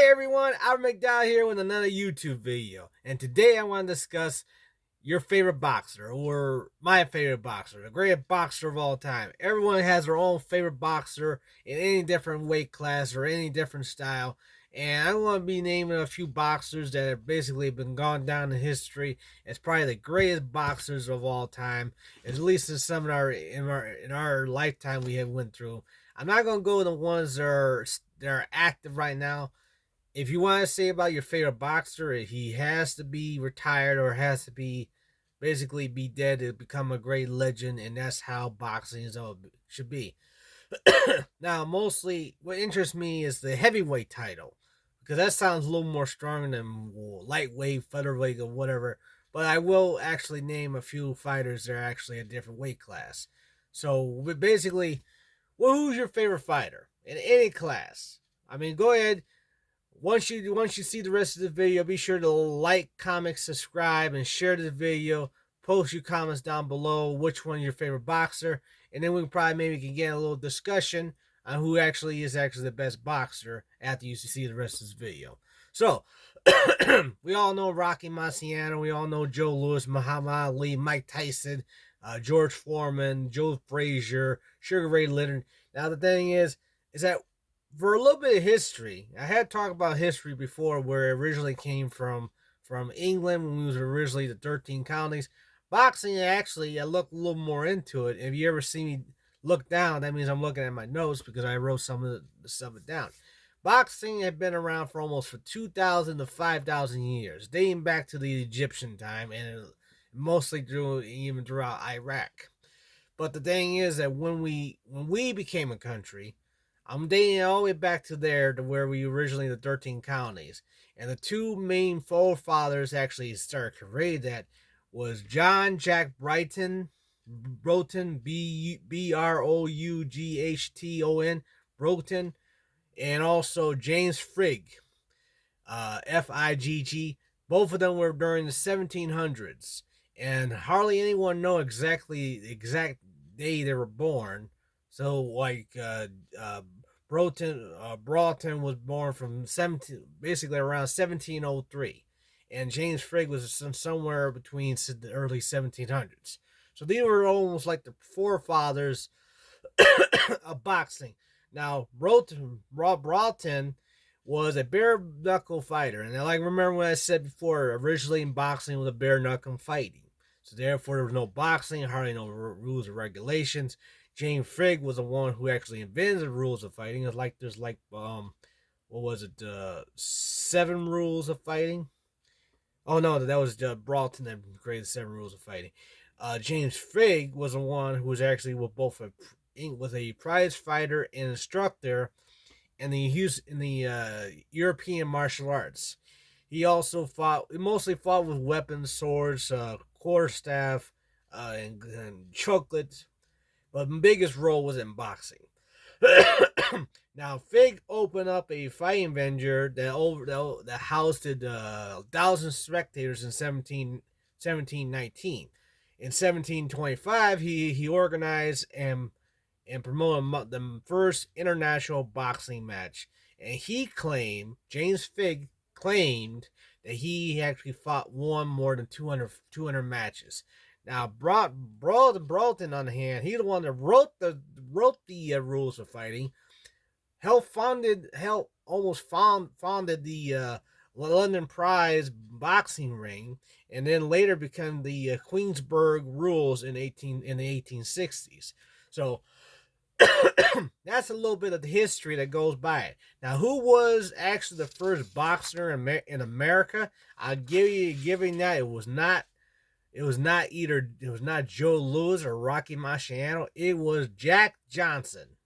Hey everyone, I'm McDowell here with another YouTube video, and today I want to discuss your favorite boxer, or my favorite boxer, the greatest boxer of all time. Everyone has their own favorite boxer in any different weight class or any different style, and I want to be naming a few boxers that have basically been gone down in history as probably the greatest boxers of all time, at least in some of our lifetime we have went through. I'm not gonna go with the ones that are active right now. If you want to say about your favorite boxer, he has to be retired or has to be basically be dead to become a great legend, and that's how boxing should be. Now, mostly what interests me is the heavyweight title because that sounds a little more strong than lightweight, featherweight, or whatever. But I will actually name a few fighters that are actually a different weight class. So basically, who's your favorite fighter in any class? I mean, go ahead. Once you see the rest of the video, be sure to like, comment, subscribe, and share the video. Post your comments down below which one your favorite boxer, and then we can probably maybe can get a little discussion on who actually is the best boxer after you see the rest of this video. So we all know Rocky Marciano, we all know Joe Louis, Muhammad Ali, Mike Tyson, George Foreman, Joe Frazier, Sugar Ray Leonard. Now the thing is that for a little bit of history, I had talked about history before, where it originally came from England when we was originally the 13 colonies. Boxing, actually, I looked a little more into it. If you ever see me look down, that means I'm looking at my notes because I wrote some of the stuff down. Boxing had been around for almost 2,000 to 5,000 years, dating back to the Egyptian time, and mostly even throughout Iraq. But the thing is that when we became a country, I'm dating all the way back to there, to where we originally the 13 colonies. And the two main forefathers actually started creating that was John Jack Broughton, Broughton, Broughton, and also James Frigg, Figg. Both of them were during the 1700s, and hardly anyone know exactly the exact day they were born. So, Broughton was born from basically around 1703, and James Frigg was somewhere between the early 1700s. So these were almost like the forefathers of boxing. Now, Broughton was a bare knuckle fighter, and I remember when I said before, originally in boxing was a bare knuckle fighting. So therefore, there was no boxing, hardly no rules or regulations. James Frigg was the one who actually invented the rules of fighting. It's like there's what was it? 7 rules of fighting. Oh no, that was Broughton that created 7 rules of fighting. James Frigg was the one who was actually with both was a prize fighter and instructor in the European martial arts. He also mostly fought with weapons, swords, quarterstaff, and chocolate. But the biggest role was in boxing. Now, Fig opened up a fighting venture that housed 1,000 spectators in 1719. In 1725, he organized and promoted the first international boxing match. And James Fig claimed that he actually won more than 200 matches. Now, Broughton, on the hand, he's the one that wrote the rules of fighting. Almost founded the London Prize boxing ring, and then later became the Queensberg rules in the 1860s. So that's a little bit of the history that goes by it. Now, who was actually the first boxer in America? I'll giving that it was not Joe Louis or Rocky Marciano. It was Jack Johnson.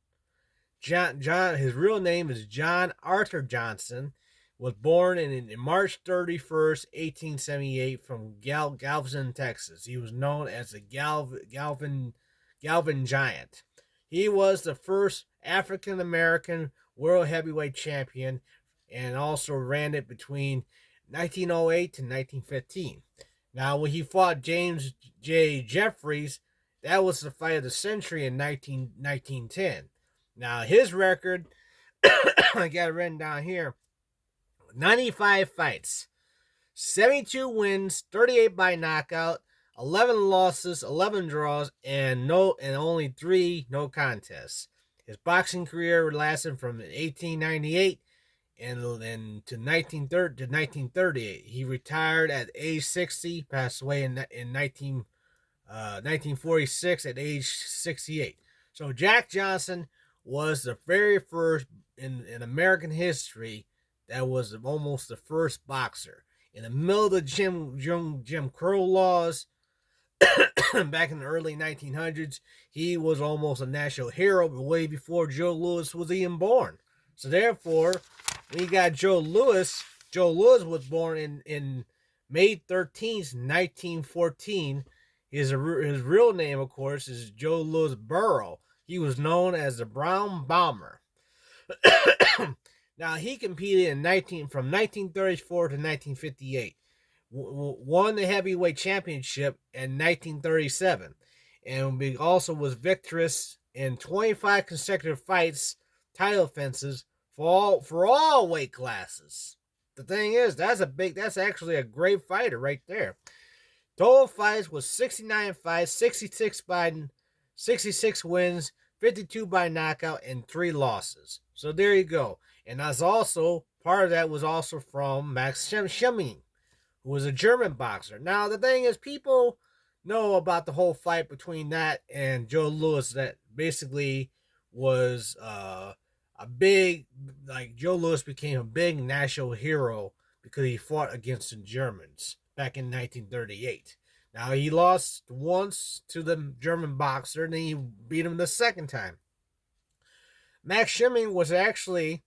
His real name is John Arthur Johnson. Was born in March 31st, 1878, from Galveston, Texas. He was known as the Galvin Giant. He was the first African American world heavyweight champion, and also ran it between 1908 to 1915. Now, when he fought James J. Jeffries, that was the fight of the century in 1910. Now, his record, I got it written down here. 95 fights, 72 wins, 38 by knockout, 11 losses, 11 draws, and only 3 no contests. His boxing career lasted from 1898 and to 1938. He retired at age 60, passed away in 1946 at age 68. So Jack Johnson was the very first in American history that was almost the first boxer. In the middle of the Jim Crow laws, back in the early 1900s, he was almost a national hero way before Joe Louis was even born. So therefore, when you got Joe Louis was born in May 13th, 1914. His real name, of course, is Joe Louis Burrow. He was known as the Brown Bomber. Now, he competed from 1934 to 1958. Won the heavyweight championship in 1937, and also was victorious in 25 consecutive fights, title defenses for all weight classes. The thing is, that's actually a great fighter right there. Total fights was 69 fights, 66 wins, 52 by knockout, and 3 losses. So there you go. And that's also part of that was also from Max Schmeling, who was a German boxer. Now the thing is, people know about the whole fight between that and Joe Louis that basically was a big, like Joe Louis became a big national hero because he fought against the Germans back in 1938. Now he lost once to the German boxer, and then he beat him the second time. Max Schmeling was actually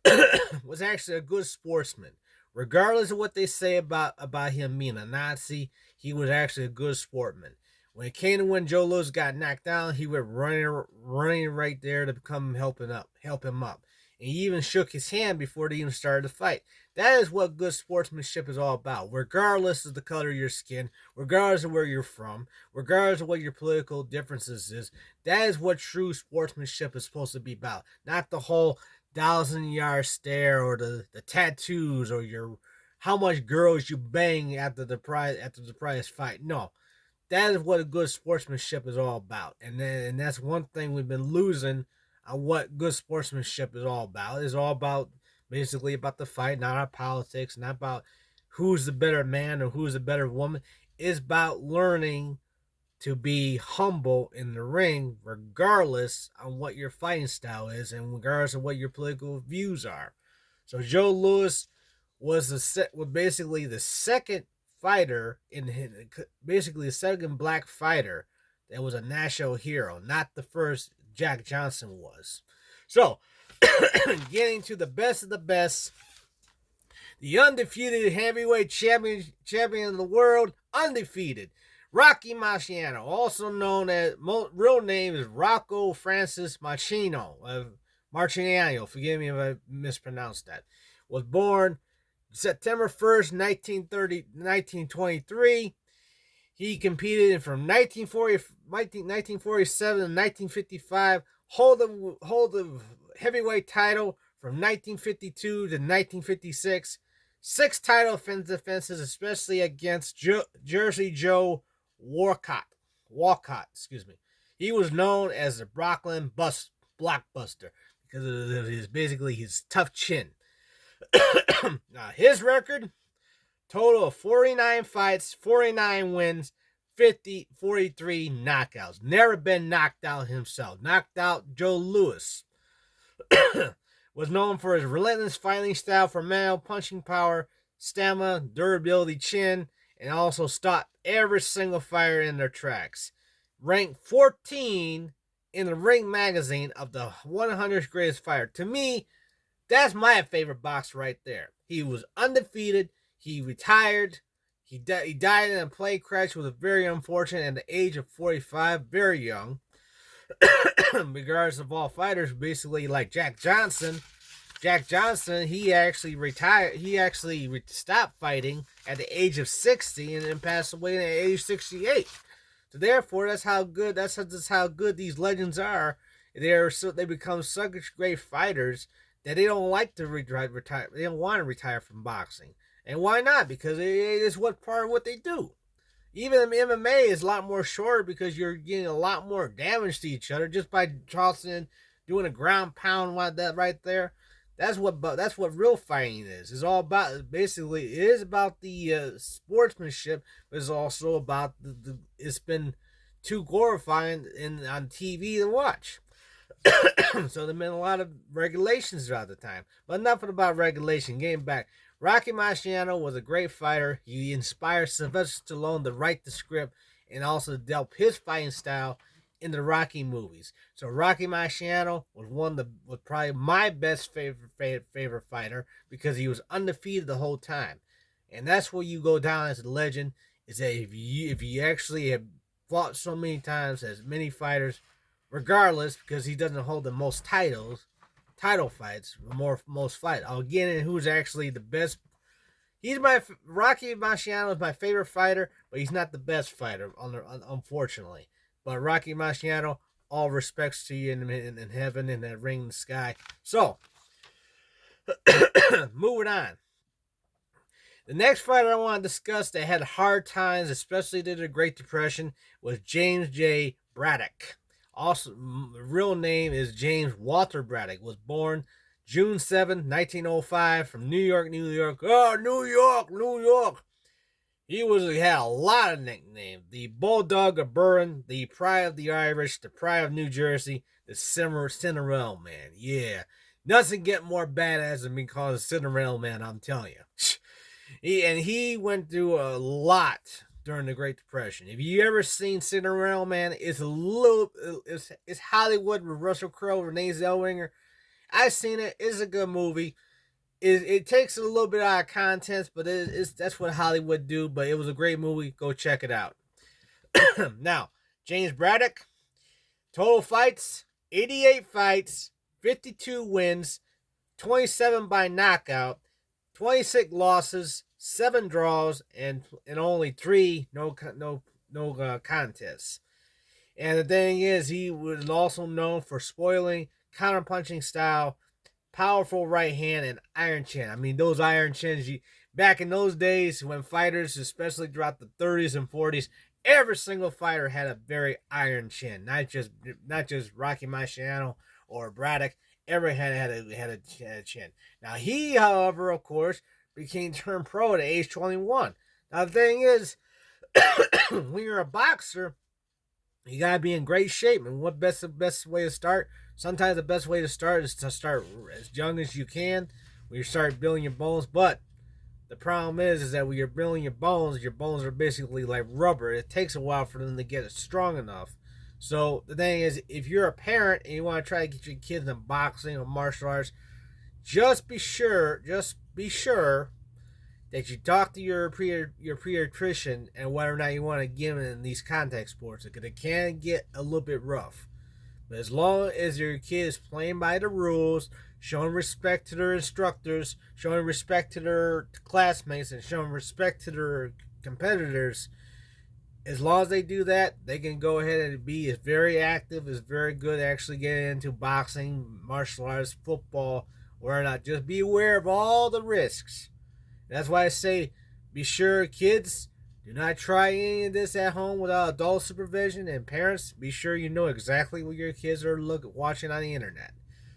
a good sportsman. Regardless of what they say about him being a Nazi, he was actually a good sportsman. When it came to when Joe Louis got knocked down, he went running right there to help him up. And he even shook his hand before they even started the fight. That is what good sportsmanship is all about. Regardless of the color of your skin, regardless of where you're from, regardless of what your political differences is, that is what true sportsmanship is supposed to be about. Not the whole 1,000-yard stare or the tattoos or how much girls you bang after the prize fight. No. That is what a good sportsmanship is all about. And that's one thing we've been losing on what good sportsmanship is all about. It's all about basically about the fight, not our politics, not about who's the better man or who's the better woman. It's about learning to be humble in the ring, regardless on what your fighting style is and regardless of what your political views are. So Joe Louis was basically the second fighter basically the second black fighter that was a national hero, not the first Jack Johnson was. So, getting to the best of the best, the undefeated heavyweight champion of the world, undefeated, Rocky Marciano, also known as, real name is Rocco Francis Marciano, forgive me if I mispronounced that, was born September 1st, 1923. He competed from 1947 to 1955, hold the heavyweight title from 1952 to 1956, 6 title defenses, especially against Jersey Joe Walcott. He was known as the Brooklyn Blockbuster because of his tough chin. Now, his record, total of 49 fights, 49 wins, 43 knockouts. Never been knocked out himself. Knocked out Joe Louis. Was known for his relentless fighting style, formidable punching power, stamina, durability, chin, and also stopped every single fighter in their tracks. Ranked 14 in the Ring magazine of the 100 greatest fighter. To me, that's my favorite boxer right there. He was undefeated. He retired. He died in a plane crash, was very unfortunate at the age of 45, very young. Regardless of all fighters, basically like Jack Johnson, he actually retired. He actually stopped fighting at the age of 60 and then passed away at the age of 68. So therefore, that's how good. That's how good these legends are. They become such great fighters that they don't like to retire. They don't want to retire from boxing, and why not? Because it is what part of what they do. Even MMA is a lot more shorter because you're getting a lot more damage to each other just by tossing, doing a ground pound like that right there. That's what real fighting is. It's all about basically it is about the sportsmanship, but it's also about the it's been too glorifying on TV to watch. So there's been a lot of regulations throughout the time. But enough about regulation. Getting back, Rocky Marciano was a great fighter. He inspired Sylvester Stallone to write the script and also develop his fighting style in the Rocky movies. So Rocky Marciano was probably my best favorite fighter because he was undefeated the whole time, and that's where you go down as a legend. Is that if you actually have fought so many times as many fighters, regardless, because he doesn't hold the most title fights, most fights. I'll get in who's actually the best. Rocky Marciano is my favorite fighter, but he's not the best fighter, unfortunately. But Rocky Marciano, all respects to you in heaven, in that ring in the sky. So, moving on. The next fighter I want to discuss that had hard times, especially during the Great Depression, was James J. Braddock. Also, the real name is James Walter Braddock. Was born June 7, 1905, from New York, New York. Oh, New York, New York. He had a lot of nicknames. The Bulldog of Burren, the Pride of the Irish, the Pride of New Jersey, the Cinderella Man. Yeah. Nothing get more badass than being called a Cinderella Man, I'm telling you. He went through a lot during the Great Depression. If you ever seen Cinderella Man, it's Hollywood with Russell Crowe, Renee Zellweger. I've seen it. It's a good movie. It takes a little bit out of context, but that's what Hollywood do. But it was a great movie. Go check it out. Now, James Braddock, total fights, 88 fights, 52 wins, 27 by knockout, 26 losses, 7 draws, and only 3 no contests. And the thing is, he was also known for spoiling, counterpunching style, powerful right hand, and iron chin. I mean, those iron chins, back in those days when fighters, especially throughout the 30s and 40s, every single fighter had a very iron chin. Not just Rocky Marciano or Braddock. Every had a chin. Now he, however, of course, became turned pro at age 21. Now the thing is, when you're a boxer, you gotta be in great shape. And what the best way to start? Sometimes the best way to start is to start as young as you can, when you start building your bones. But the problem is that when you're building your bones are basically like rubber. It takes a while for them to get it strong enough. So the thing is, if you're a parent and you want to try to get your kids in boxing or martial arts, just be sure that you talk to your pediatrician and whether or not you want to get them in these contact sports, because it can get a little bit rough. But as long as your kid is playing by the rules, showing respect to their instructors, showing respect to their classmates, and showing respect to their competitors, as long as they do that, they can go ahead and be as very active, as very good, actually getting into boxing, martial arts, football, or not. Just be aware of all the risks. That's why I say, be sure, kids, do not try any of this at home without adult supervision. And parents, be sure you know exactly what your kids are watching on the internet.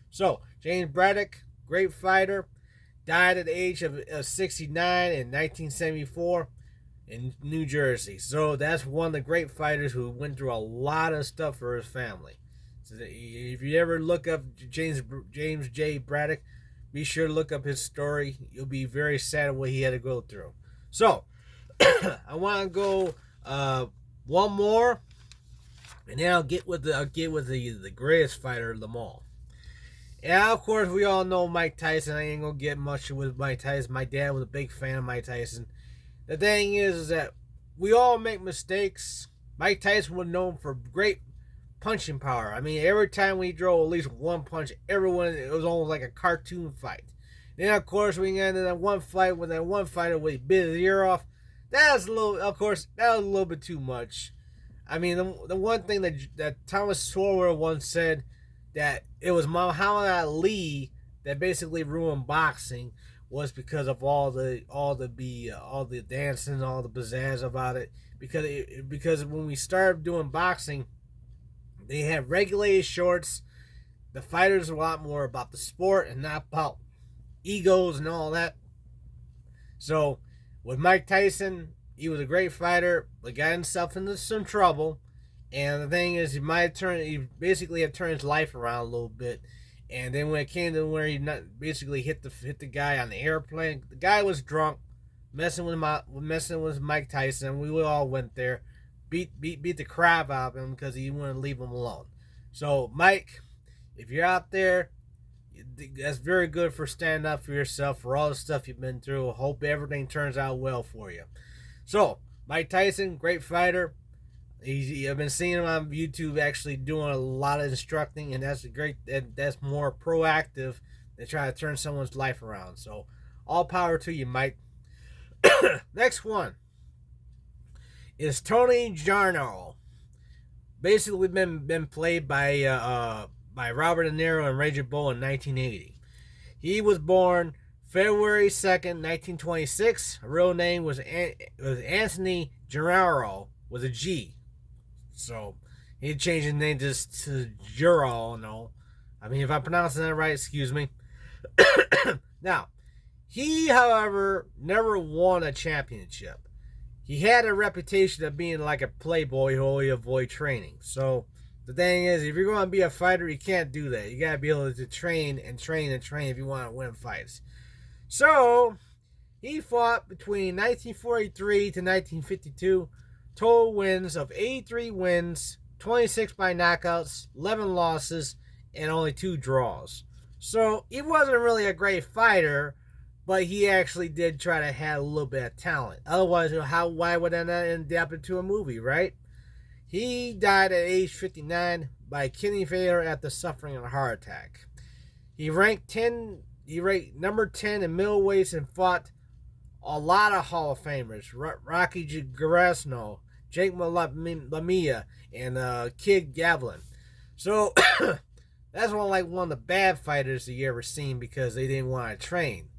So, James Braddock, great fighter, died at the age of 69 in 1974 in New Jersey. So that's one of the great fighters who went through a lot of stuff for his family. So if you ever look up James J. Braddock, be sure to look up his story. You'll be very sad at what he had to go through. So, I want to go one more, and then I'll get with the greatest fighter of them all. And of course, we all know Mike Tyson. I ain't gonna get much with Mike Tyson. My dad was a big fan of Mike Tyson. The thing is that we all make mistakes. Mike Tyson was known for great punching power. I mean, every time we drove at least one punch, it was almost like a cartoon fight. Then, of course, we got into that one fight with that one fighter where he bit his ear off. That was a little bit too much. I mean, the one thing that Thomas Sowell once said, that it was Muhammad Ali that basically ruined boxing was because of all the dancing, all the pizzazz about it. Because when we started doing boxing, they had regulated shorts. The fighters were a lot more about the sport and not about egos and all that. So with Mike Tyson, he was a great fighter, but got himself into some trouble. And the thing is, he basically had turned his life around a little bit. And then when it came to where he basically hit the guy on the airplane, the guy was drunk, messing with Mike Tyson. We all went there, beat the crap out of him because he wouldn't leave him alone. So Mike, if you're out there, that's very good for standing up for yourself for all the stuff you've been through. Hope everything turns out well for you. So Mike Tyson, great fighter. I've been seeing him on YouTube actually doing a lot of instructing, and that's more proactive than trying to turn someone's life around. So all power to you, Mike. Next one is Tony Jarno. Basically been played by Robert De Niro and Raging Bull in 1980. He was born February 2nd, 1926. Her real name was Anthony Gennaro with a G. So he changed his name just to Juro. No, I mean, if I'm pronouncing that right, excuse me. Now, he, however, never won a championship. He had a reputation of being like a playboy who only avoid training. So the thing is, if you're going to be a fighter, you can't do that. You got to be able to train and train and train if you want to win fights. So he fought between 1943 to 1952. Total wins of 83 wins, 26 by knockouts, 11 losses, and only 2 draws. So he wasn't really a great fighter, but he actually did try to have a little bit of talent. Otherwise, why would that not end up into a movie, right? He died at age 59 by kidney failure after suffering a heart attack. He ranked number 10 in middleweights and fought a lot of Hall of Famers. Rocky Garasno, Jake LaMia, and Kid Gavlin. So that's one of the bad fighters that you ever seen because they didn't want to train.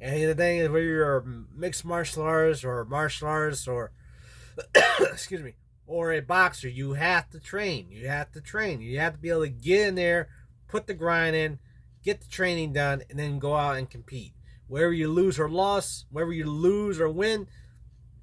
And the thing is, whether you're mixed martial arts or excuse me, or a boxer, you have to train. You have to be able to get in there, put the grind in, get the training done, and then go out and compete. Whether you lose or win,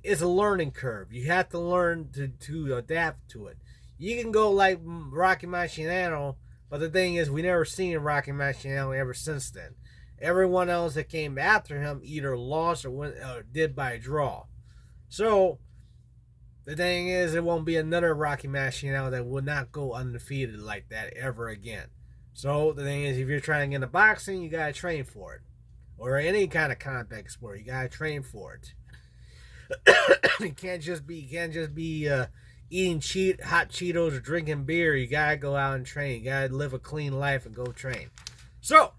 it's a learning curve. You have to learn to adapt to it. You can go like Rocky Marciano, but the thing is, we never seen Rocky Marciano ever since then. Everyone else that came after him either lost or did by a draw. So the thing is, it won't be another Rocky Marciano that will not go undefeated like that ever again. So the thing is, if you're trying to get into boxing, you gotta train for it, or any kind of contact sport, you gotta train for it. You can't just be eating hot Cheetos or drinking beer. You gotta go out and train. You gotta live a clean life and go train. So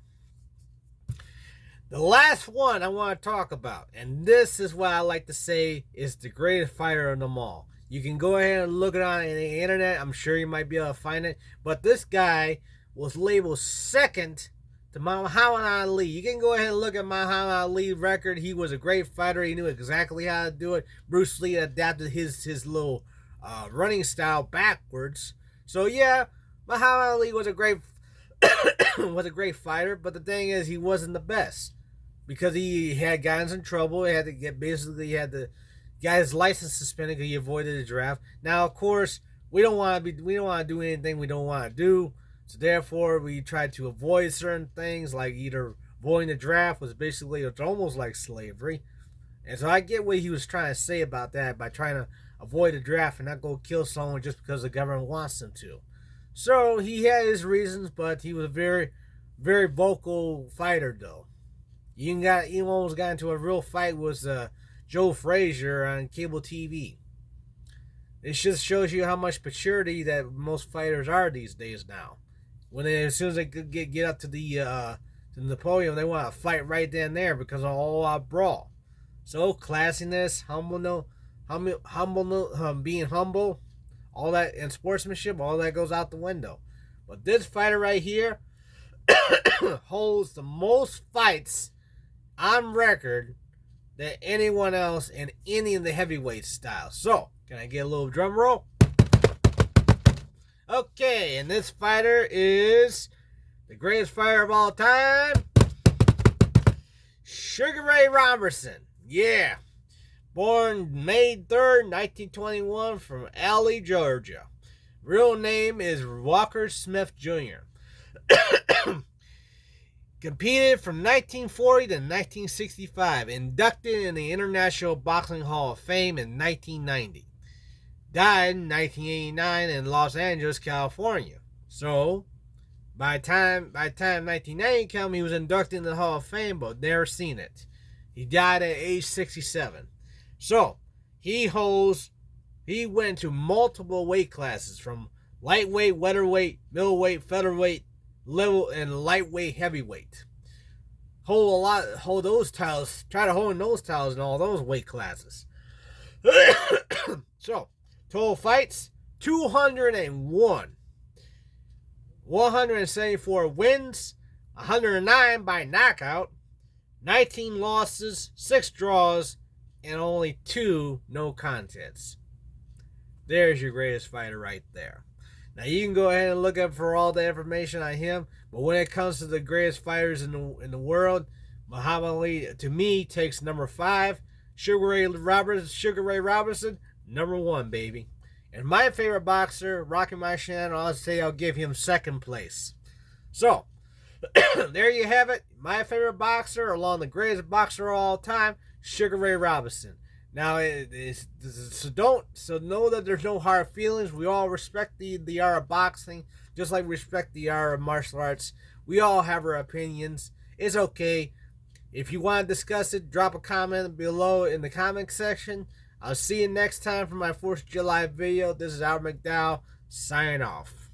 the last one I want to talk about, and this is what I like to say is the greatest fighter of them all. You can go ahead and look it on the internet. I'm sure you might be able to find it. But this guy was labeled second to Muhammad Ali. You can go ahead and look at Muhammad Ali's record. He was a great fighter. He knew exactly how to do it. Bruce Lee adapted his little running style backwards. So yeah, Muhammad Ali was a great fighter. But the thing is, he wasn't the best. Because he had gotten in trouble, he had to get his license suspended because he avoided the draft. Now, of course, we don't want to do anything we don't want to do. So therefore, we try to avoid certain things, like either avoiding the draft it's almost like slavery. And so I get what he was trying to say about that by trying to avoid the draft and not go kill someone just because the government wants him to. So he had his reasons, but he was a very, very vocal fighter, though. He almost got into a real fight with Joe Frazier on cable TV. It just shows you how much maturity that most fighters are these days now. As soon as they get up to the podium, they want to fight right then and there because of all out brawl. So classiness, being humble, all that, and sportsmanship, all that goes out the window. But this fighter right here, holds the most fights on record than anyone else in any of the heavyweight styles. So, can I get a little drum roll? Okay, and this fighter is the greatest fighter of all time, Sugar Ray Robinson. Yeah. Born May 3rd, 1921 from Alley, Georgia. Real name is Walker Smith Jr. Competed from 1940 to 1965. Inducted in the International Boxing Hall of Fame in 1990. Died in 1989 in Los Angeles, California. So, by the time 1990 came, he was inducted in the Hall of Fame, but never seen it. He died at age 67. So, he went to multiple weight classes from lightweight, welterweight, middleweight, featherweight, level, and lightweight, heavyweight. Hold those titles, try to hold those titles in all those weight classes. So, total fights, 201. 174 wins, 109 by knockout, 19 losses, 6 draws, and only 2 no contests. There's your greatest fighter right there. Now you can go ahead and look up for all the information on him, but when it comes to the greatest fighters in the world, Muhammad Ali, to me, takes number 5. Sugar Ray Robinson, number 1, baby. And my favorite boxer, Rocky Marciano, I'll say I'll give him 2nd place. So, there you have it. My favorite boxer, along the greatest boxer of all time, Sugar Ray Robinson. Now, so know that there's no hard feelings. We all respect the art of boxing, just like we respect the art of martial arts. We all have our opinions. It's okay. If you want to discuss it, drop a comment below in the comment section. I'll see you next time for my 4th of July video. This is Albert McDowell, signing off.